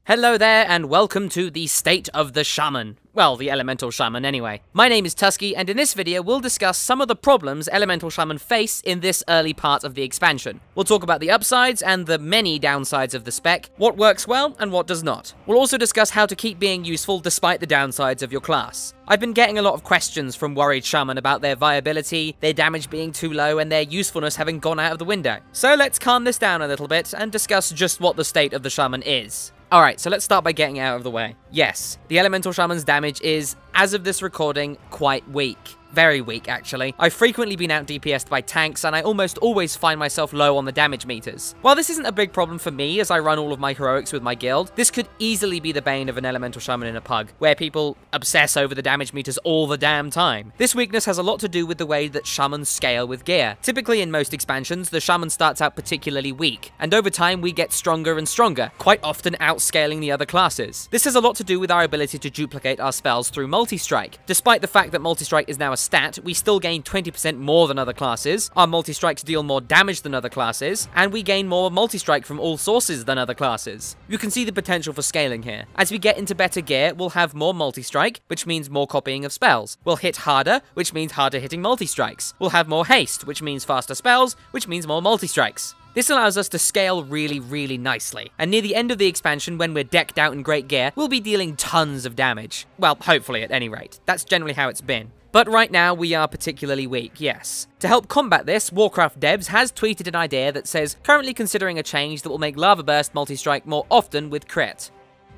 Hello there, and welcome to the State of the Shaman. Well, the Elemental Shaman anyway. My name is Tuskeh, and in this video we'll discuss some of the problems Elemental Shaman face in this early part of the expansion. We'll talk about the upsides and the many downsides of the spec, what works well and what does not. We'll also discuss how to keep being useful despite the downsides of your class. I've been getting a lot of questions from worried Shaman about their viability, their damage being too low, and their usefulness having gone out of the window. So let's calm this down a little bit and discuss just what the state of the Shaman is. Alright, so let's start by getting it out of the way. Yes, the Elemental Shaman's damage is, as of this recording, quite weak. Very weak, actually. I've frequently been out DPS'd by tanks, and I almost always find myself low on the damage meters. While this isn't a big problem for me, as I run all of my heroics with my guild, this could easily be the bane of an Elemental Shaman in a pug, where people obsess over the damage meters all the damn time. This weakness has a lot to do with the way that Shamans scale with gear. Typically in most expansions, the Shaman starts out particularly weak, and over time we get stronger and stronger, quite often outscaling the other classes. This has a lot to do with our ability to duplicate our spells through multi-strike. Despite the fact that multi-strike is now a stat, we still gain 20% more than other classes, our multi-strikes deal more damage than other classes, and we gain more multi-strike from all sources than other classes. You can see the potential for scaling here. As we get into better gear, we'll have more multi-strike, which means more copying of spells. We'll hit harder, which means harder hitting multi-strikes. We'll have more haste, which means faster spells, which means more multi-strikes. This allows us to scale really nicely, and near the end of the expansion, when we're decked out in great gear, we'll be dealing tons of damage. Well, hopefully at any rate. That's generally how it's been. But right now, we are particularly weak, yes. To help combat this, Warcraft Devs has tweeted an idea that says, currently considering a change that will make Lava Burst multi-strike more often with crit.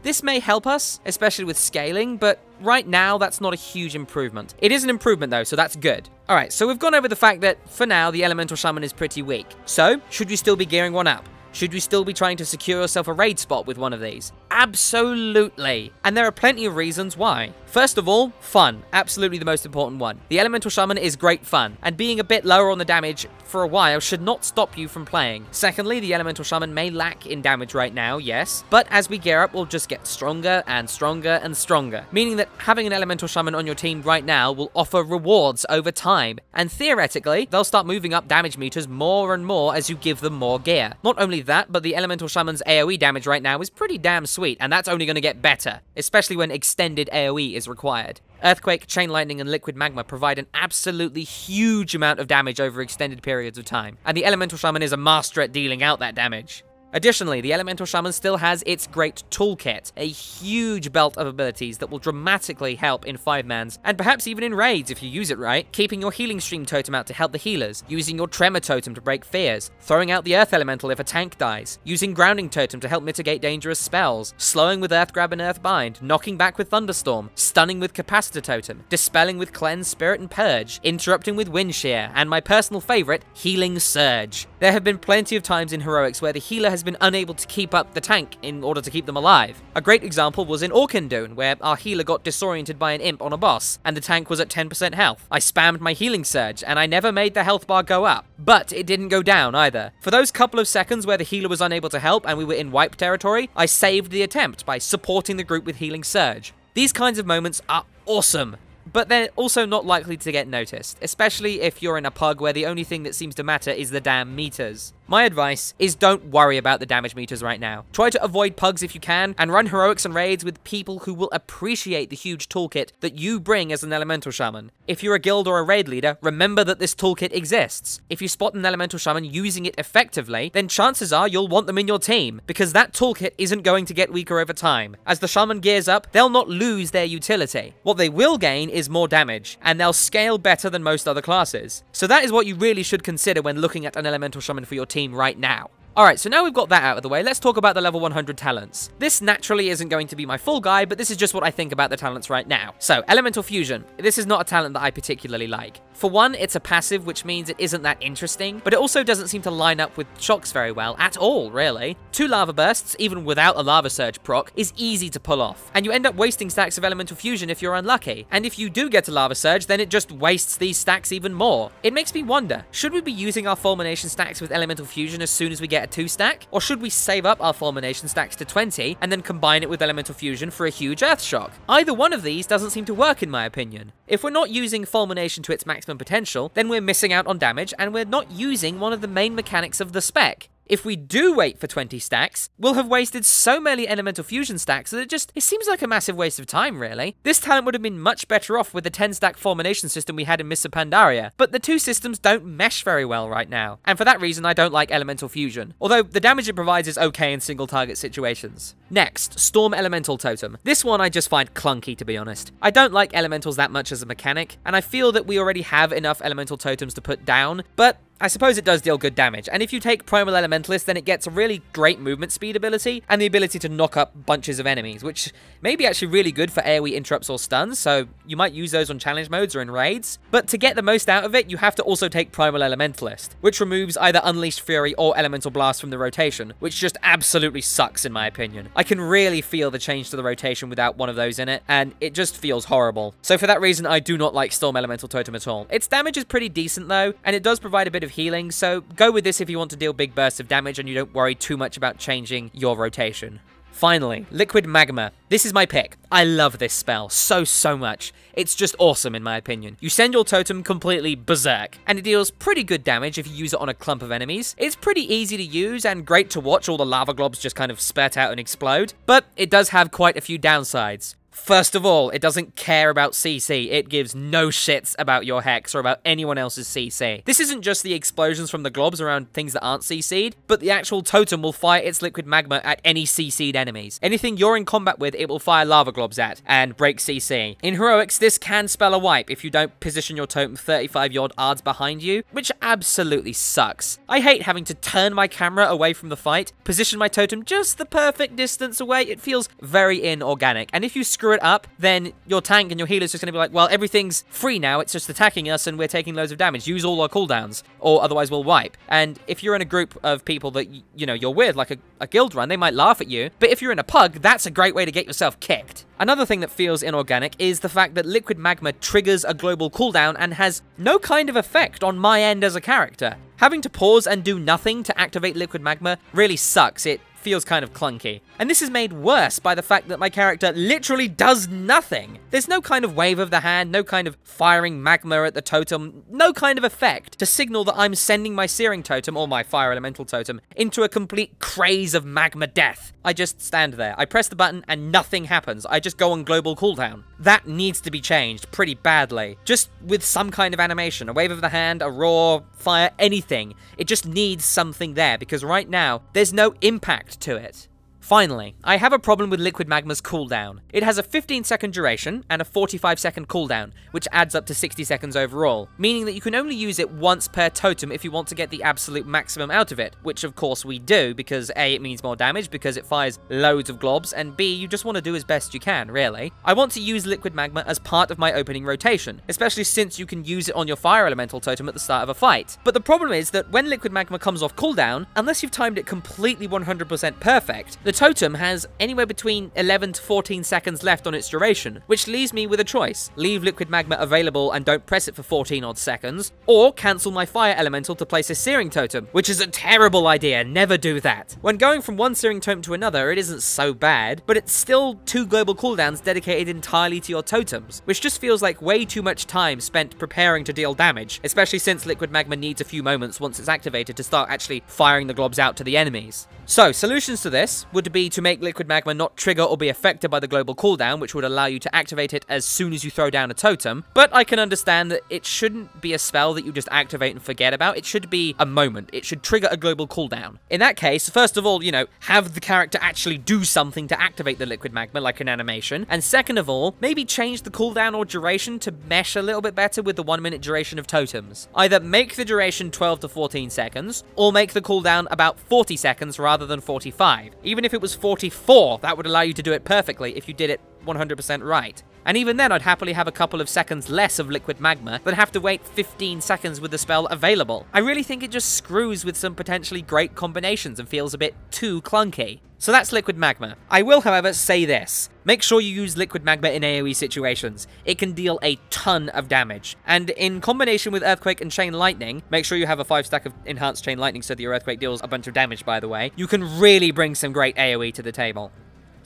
This may help us, especially with scaling, but right now, that's not a huge improvement. It is an improvement though, so that's good. Alright, so we've gone over the fact that, for now, the Elemental Shaman is pretty weak. So, should we still be gearing one up? Should we still be trying to secure yourself a raid spot with one of these? Absolutely! And there are plenty of reasons why. First of all, fun. Absolutely the most important one. The Elemental Shaman is great fun, and being a bit lower on the damage for a while should not stop you from playing. Secondly, the Elemental Shaman may lack in damage right now, yes, but as we gear up, we'll just get stronger and stronger and stronger, meaning that having an Elemental Shaman on your team right now will offer rewards over time, and theoretically, they'll start moving up damage meters more and more as you give them more gear. Not only that, but the Elemental Shaman's AoE damage right now is pretty damn sweet, and that's only going to get better, especially when extended AoE is required. Earthquake, Chain Lightning, and Liquid Magma provide an absolutely huge amount of damage over extended periods of time, and the Elemental Shaman is a master at dealing out that damage. Additionally, the Elemental Shaman still has its great toolkit, a huge belt of abilities that will dramatically help in 5-mans, and perhaps even in raids if you use it right, keeping your Healing Stream totem out to help the healers, using your Tremor totem to break fears, throwing out the Earth Elemental if a tank dies, using Grounding totem to help mitigate dangerous spells, slowing with Earth Grab and Earth Bind, knocking back with Thunderstorm, stunning with Capacitor totem, dispelling with Cleanse, Spirit, and Purge, interrupting with Wind Shear, and my personal favorite, Healing Surge. There have been plenty of times in heroics where the healer has been unable to keep up the tank in order to keep them alive. A great example was in Orkindune, where our healer got disoriented by an imp on a boss, and the tank was at 10% health. I spammed my Healing Surge, and I never made the health bar go up. But it didn't go down either. For those couple of seconds where the healer was unable to help and we were in wipe territory, I saved the attempt by supporting the group with Healing Surge. These kinds of moments are awesome. But they're also not likely to get noticed, especially if you're in a pug where the only thing that seems to matter is the damn meters. My advice is don't worry about the damage meters right now. Try to avoid pugs if you can, and run heroics and raids with people who will appreciate the huge toolkit that you bring as an Elemental Shaman. If you're a guild or a raid leader, remember that this toolkit exists. If you spot an Elemental Shaman using it effectively, then chances are you'll want them in your team, because that toolkit isn't going to get weaker over time. As the Shaman gears up, they'll not lose their utility. What they will gain is more damage, and they'll scale better than most other classes. So that is what you really should consider when looking at an Elemental Shaman for your team right now. Alright, so now we've got that out of the way, let's talk about the level 100 talents. This naturally isn't going to be my full guide, but this is just what I think about the talents right now. So, Elemental Fusion. This is not a talent that I particularly like. For one, it's a passive, which means it isn't that interesting, but it also doesn't seem to line up with shocks very well, at all, really. 2 Lava Bursts, even without a Lava Surge proc, is easy to pull off, and you end up wasting stacks of Elemental Fusion if you're unlucky. And if you do get a Lava Surge, then it just wastes these stacks even more. It makes me wonder, should we be using our Fulmination stacks with Elemental Fusion as soon as we get a 2 stack? Or should we save up our Fulmination stacks to 20, and then combine it with Elemental Fusion for a huge Earth Shock? Either one of these doesn't seem to work in my opinion. If we're not using Fulmination to its maximum potential, then we're missing out on damage, and we're not using one of the main mechanics of the spec. If we do wait for 20 stacks, we'll have wasted so many elemental fusion stacks that it seems like a massive waste of time, really. This talent would have been much better off with the 10-stack fulmination system we had in Mists of Pandaria, but the two systems don't mesh very well right now, and for that reason I don't like elemental fusion, although the damage it provides is okay in single target situations. Next, Storm Elemental Totem. This one I just find clunky, to be honest. I don't like elementals that much as a mechanic, and I feel that we already have enough elemental totems to put down, but I suppose it does deal good damage, and if you take Primal Elementalist, then it gets a really great movement speed ability, and the ability to knock up bunches of enemies, which may be actually really good for AoE interrupts or stuns, so you might use those on challenge modes or in raids. But to get the most out of it, you have to also take Primal Elementalist, which removes either Unleashed Fury or Elemental Blast from the rotation, which just absolutely sucks in my opinion. I can really feel the change to the rotation without one of those in it, and it just feels horrible. So for that reason, I do not like Storm Elemental Totem at all. Its damage is pretty decent though, and it does provide a bit of healing, so go with this if you want to deal big bursts of damage and you don't worry too much about changing your rotation. Finally, Liquid Magma. This is my pick. I love this spell so much. It's just awesome in my opinion. You send your totem completely berserk, and it deals pretty good damage if you use it on a clump of enemies. It's pretty easy to use and great to watch all the lava globs just kind of spurt out and explode, but it does have quite a few downsides. First of all, it doesn't care about CC. It gives no shits about your Hex or about anyone else's CC. This isn't just the explosions from the globs around things that aren't CC'd, but the actual totem will fire its liquid magma at any CC'd enemies. Anything you're in combat with, it will fire lava globs at and break CC. In Heroics, this can spell a wipe if you don't position your totem 35 yards behind you, which absolutely sucks. I hate having to turn my camera away from the fight, position my totem just the perfect distance away. It feels very inorganic, and if you screw it up, then your tank and your healer's just going to be like, well, everything's free now, it's just attacking us and we're taking loads of damage. Use all our cooldowns, or otherwise we'll wipe. And if you're in a group of people that, you know, you're with, like a guild run, they might laugh at you, but if you're in a pug, that's a great way to get yourself kicked. Another thing that feels inorganic is the fact that Liquid Magma triggers a global cooldown and has no kind of effect on my end as a character. Having to pause and do nothing to activate Liquid Magma really sucks. It feels kind of clunky. And this is made worse by the fact that my character literally does nothing. There's no kind of wave of the hand, no kind of firing magma at the totem, no kind of effect to signal that I'm sending my searing totem, or my fire elemental totem, into a complete craze of magma death. I just stand there, I press the button, and nothing happens. I just go on global cooldown. That needs to be changed pretty badly. Just with some kind of animation, a wave of the hand, a roar, fire, anything. It just needs something there, because right now, there's no impact to it. Finally, I have a problem with Liquid Magma's cooldown. It has a 15-second duration and a 45-second cooldown, which adds up to 60 seconds overall, meaning that you can only use it once per totem if you want to get the absolute maximum out of it, which of course we do, because A, it means more damage because it fires loads of globs, and B, you just want to do as best you can, really. I want to use Liquid Magma as part of my opening rotation, especially since you can use it on your Fire Elemental totem at the start of a fight. But the problem is that when Liquid Magma comes off cooldown, unless you've timed it completely 100% perfect, the totem has anywhere between 11 to 14 seconds left on its duration, which leaves me with a choice. Leave Liquid Magma available and don't press it for 14 odd seconds, or cancel my Fire Elemental to place a Searing Totem, which is a terrible idea. Never do that. When going from one Searing Totem to another, it isn't so bad, but it's still 2 global cooldowns dedicated entirely to your totems, which just feels like way too much time spent preparing to deal damage, especially since Liquid Magma needs a few moments once it's activated to start actually firing the globs out to the enemies. So, solutions to this would be to make Liquid Magma not trigger or be affected by the global cooldown, which would allow you to activate it as soon as you throw down a totem, but I can understand that it shouldn't be a spell that you just activate and forget about. It should be a moment. It should trigger a global cooldown. In that case, first of all, you know, have the character actually do something to activate the Liquid Magma, like an animation, and second of all, maybe change the cooldown or duration to mesh a little bit better with the 1-minute duration of totems. Either make the duration 12 to 14 seconds, or make the cooldown about 40 seconds rather than 45. Even if it was 44, that would allow you to do it perfectly if you did it 100% right. And even then, I'd happily have a couple of seconds less of Liquid Magma than have to wait 15 seconds with the spell available. I really think it just screws with some potentially great combinations and feels a bit too clunky. So that's Liquid Magma. I will, however, say this. Make sure you use Liquid Magma in AoE situations. It can deal a ton of damage. And in combination with Earthquake and Chain Lightning, make sure you have a 5-stack of Enhanced Chain Lightning so that your Earthquake deals a bunch of damage, by the way. You can really bring some great AoE to the table.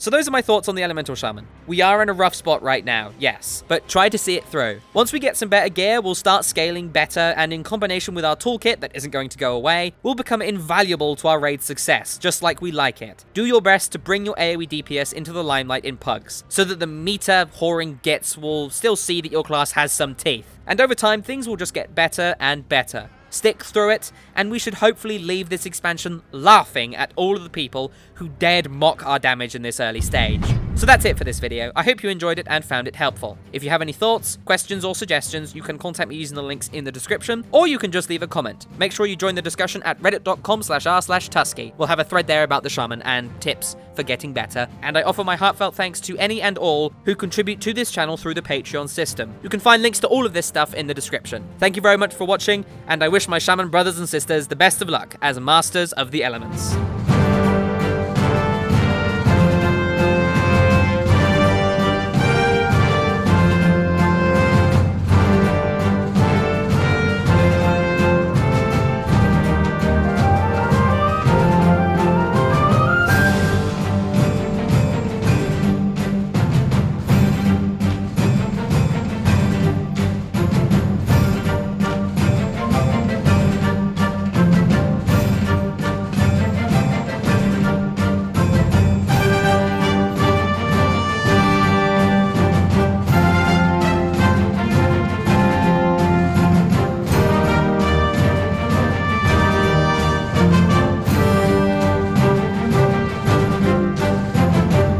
So those are my thoughts on the Elemental Shaman. We are in a rough spot right now, yes, but try to see it through. Once we get some better gear, we'll start scaling better, and in combination with our toolkit that isn't going to go away, will become invaluable to our raid success, just like we like it. Do your best to bring your AoE DPS into the limelight in pugs, so that the meter whoring gets will still see that your class has some teeth. And over time, things will just get better and better. Stick through it, and we should hopefully leave this expansion laughing at all of the people who dared mock our damage in this early stage. So that's it for this video. I hope you enjoyed it and found it helpful. If you have any thoughts, questions, or suggestions, you can contact me using the links in the description, or you can just leave a comment. Make sure you join the discussion at reddit.com/r/Tuskeh. We'll have a thread there about the shaman and tips for getting better, and I offer my heartfelt thanks to any and all who contribute to this channel through the Patreon system. You can find links to all of this stuff in the description. Thank you very much for watching, and I wish my shaman brothers and sisters the best of luck as masters of the elements.